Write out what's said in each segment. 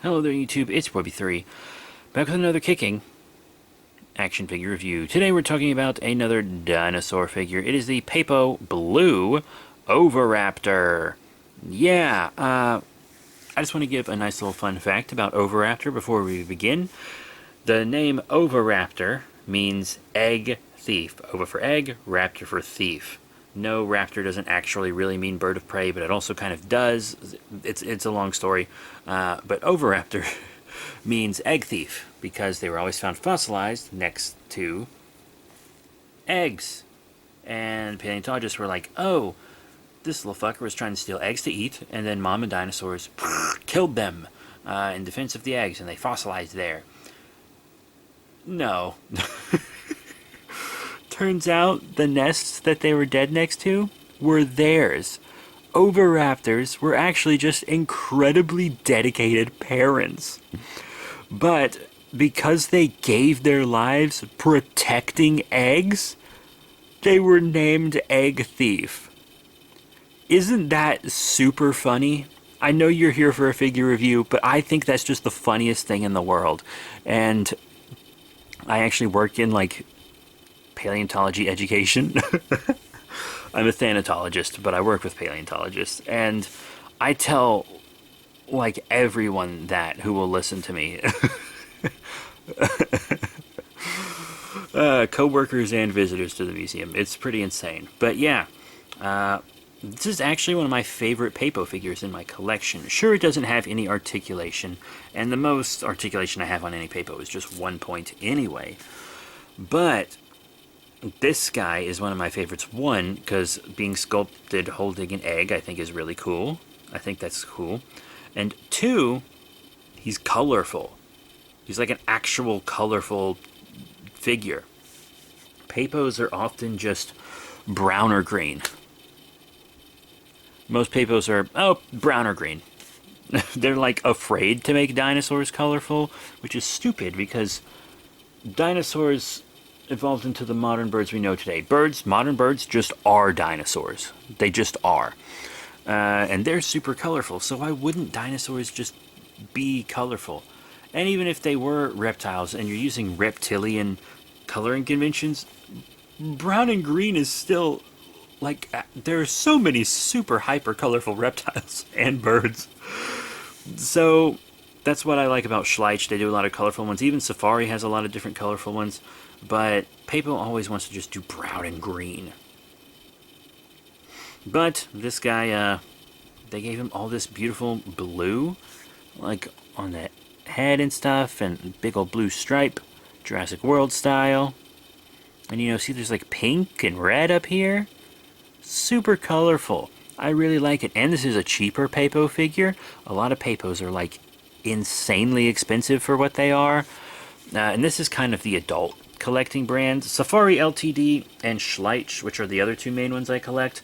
Hello there YouTube, it's Webby3, back with another kicking action figure review. Today we're talking about another dinosaur figure. It is the Papo Blue Oviraptor. Yeah, I just want to give a nice little fun fact about Oviraptor before we begin. The name Oviraptor means egg thief. Ova for egg, raptor for thief. No, raptor doesn't actually really mean bird of prey, but it also kind of does. It's a long story. But Oviraptor means egg thief because they were always found fossilized next to eggs. And paleontologists were like, oh, this little fucker was trying to steal eggs to eat, and then mama dinosaurs killed them in defense of the eggs, and they fossilized there. No. Turns out the nests that they were dead next to were theirs. Oviraptors were actually just incredibly dedicated parents. But because they gave their lives protecting eggs, they were named Egg Thief. Isn't that super funny? I know you're here for a figure review, but I think that's just the funniest thing in the world. And I actually work in paleontology education. I'm a thanatologist, but I work with paleontologists, and I tell everyone that who will listen to me. Co-workers and visitors to the museum. It's pretty insane. But yeah, this is actually one of my favorite Papo figures in my collection. Sure, it doesn't have any articulation, and the most articulation I have on any Papo is just 1 point anyway. But this guy is one of my favorites. One, because being sculpted holding an egg I think is really cool. I think that's cool. And two, he's colorful. He's like an actual colorful figure. Papos are often just brown or green. Most Papos are, brown or green. They're afraid to make dinosaurs colorful, which is stupid because dinosaurs evolved into the modern birds we know today. Modern birds just are dinosaurs. They just are. And they're super colorful, so why wouldn't dinosaurs just be colorful? And even if they were reptiles and you're using reptilian coloring conventions, brown and green is still, there are so many super hyper colorful reptiles and birds. So that's what I like about Schleich. They do a lot of colorful ones. Even Safari has a lot of different colorful ones. But Papo always wants to just do brown and green. But this guy, they gave him all this beautiful blue, on the head and stuff, and big old blue stripe, Jurassic World style. And see there's pink and red up here. Super colorful. I really like it. And this is a cheaper Papo figure. A lot of Papos are insanely expensive for what they are. And this is kind of the adult collecting brand. Safari Ltd and Schleich, which are the other two main ones I collect,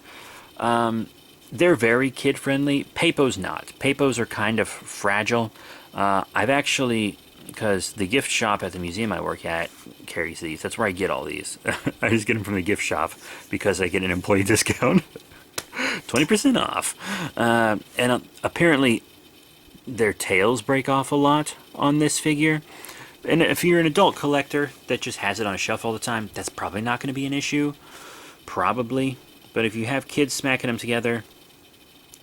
they're very kid-friendly. Papo's not. Papos are kind of fragile. I've actually, because the gift shop at the museum I work at carries these. That's where I get all these. I just get them from the gift shop because I get an employee discount. 20% off. And apparently their tails break off a lot on this figure. And if you're an adult collector that just has it on a shelf all the time, that's probably not going to be an issue. Probably. But if you have kids smacking them together,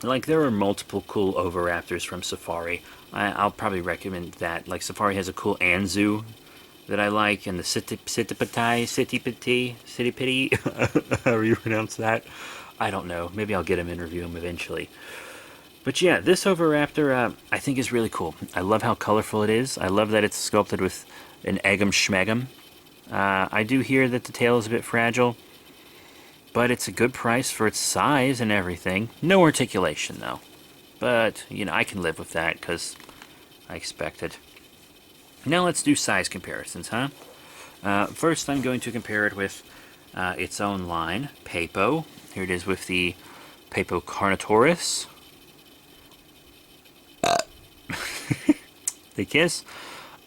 there are multiple cool Oviraptors from Safari. I'll probably recommend that. Safari has a cool Anzu that I like, and the Sittipiti, however you pronounce that. I don't know. Maybe I'll get him and review him eventually. But yeah, this Oviraptor I think is really cool. I love how colorful it is. I love that it's sculpted with an eggum schmeggum. I do hear that the tail is a bit fragile, but it's a good price for its size and everything. No articulation though. But, I can live with that because I expect it. Now let's do size comparisons, huh? First I'm going to compare it with its own line, Papo. Here it is with the Papo Carnotaurus. They kiss.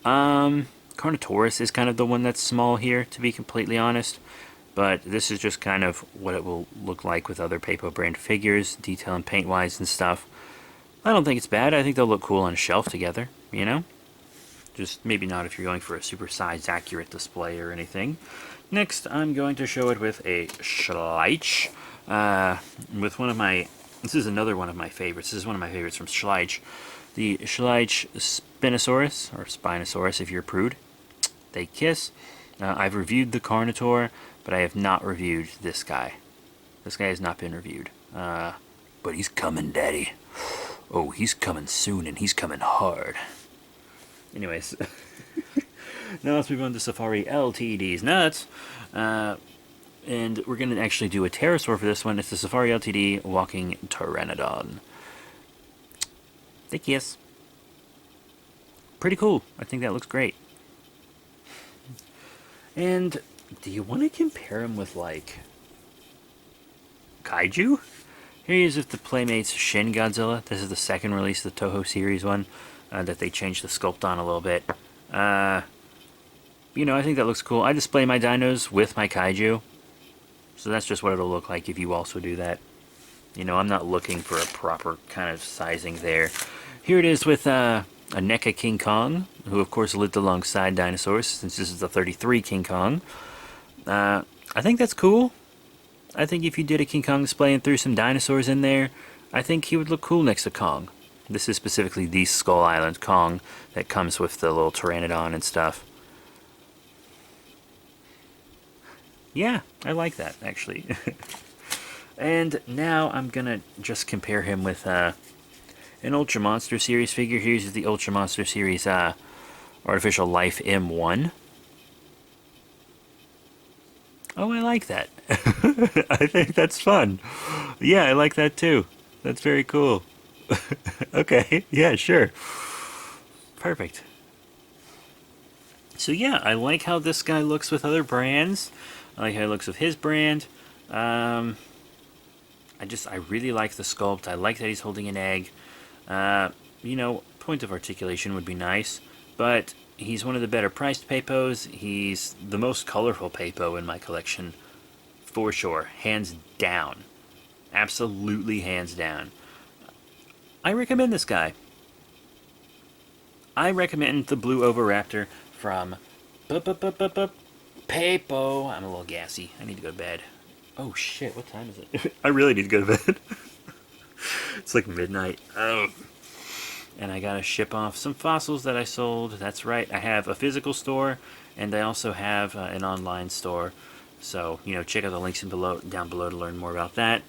Carnotaurus is kind of the one that's small here, to be completely honest. But this is just kind of what it will look like with other Papo brand figures, detail and paint-wise and stuff. I don't think it's bad. I think they'll look cool on a shelf together. you know? Just maybe not if you're going for a super size accurate display or anything. Next, I'm going to show it with a Schleich. With one of my... This is another one of my favorites. This is one of my favorites from Schleich. The Schleich Spinosaurus, or Spinosaurus if you're a prude. They kiss. I've reviewed the Carnotaur, but I have not reviewed this guy. This guy has not been reviewed. But he's coming, Daddy. Oh, he's coming soon, and he's coming hard. Anyways, now let's move on to Safari LTD's nuts. And we're going to actually do a pterosaur for this one. It's the Safari LTD Walking Pteranodon. They kiss. Pretty cool. I think that looks great. And do you want to compare him with, like, Kaiju? Here he is with the Playmates Shin Godzilla. This is the second release of the Toho series one that they changed the sculpt on a little bit. You know, I think that looks cool. I display my dinos with my Kaiju. So that's just what it'll look like if you also do that. You know, I'm not looking for a proper kind of sizing there. Here it is with a NECA King Kong, who of course lived alongside dinosaurs, since this is the 33 King Kong. I think that's cool. I think if you did a King Kong display and threw some dinosaurs in there, I think he would look cool next to Kong. This is specifically the Skull Island Kong that comes with the little Pteranodon and stuff. Yeah, I like that, actually. And now I'm gonna just compare him with an Ultra Monster Series figure. Here's the Ultra Monster Series Artificial Life M1. Oh, I like that. I think that's fun. Yeah, I like that too. That's very cool. Okay, yeah, sure. Perfect. So yeah, I like how this guy looks with other brands. I like how he looks with his brand. I really like the sculpt. I like that he's holding an egg. You know, point of articulation would be nice, but he's one of the better priced Papos. He's the most colorful Papo in my collection, for sure. Hands down. Absolutely hands down. I recommend this guy. I recommend the Blue Oviraptor from Papo. I'm a little gassy. I need to go to bed. Oh shit, what time is it? I really need to go to bed. It's like midnight. Oh. And I gotta ship off some fossils that I sold. That's right, I have a physical store, and I also have an online store. So, you know, check out the links down below to learn more about that.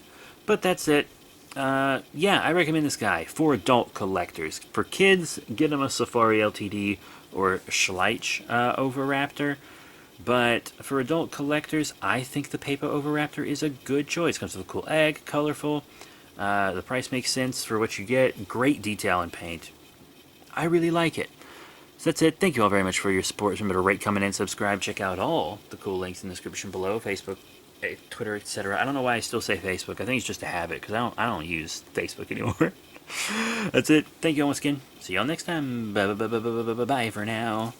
But that's it. Yeah, I recommend this guy for adult collectors. For kids, get them a Safari LTD or Schleich Oviraptor. But for adult collectors, I think the Papo Oviraptor is a good choice. Comes with a cool egg, colorful. The price makes sense for what you get. Great detail and paint. I really like it. So that's it. Thank you all very much for your support. Remember to rate, comment, and subscribe. Check out all the cool links in the description below. Facebook, Twitter, etc. I don't know why I still say Facebook. I think it's just a habit because I don't use Facebook anymore. That's it. Thank you all once again. See y'all next time. Bye for now.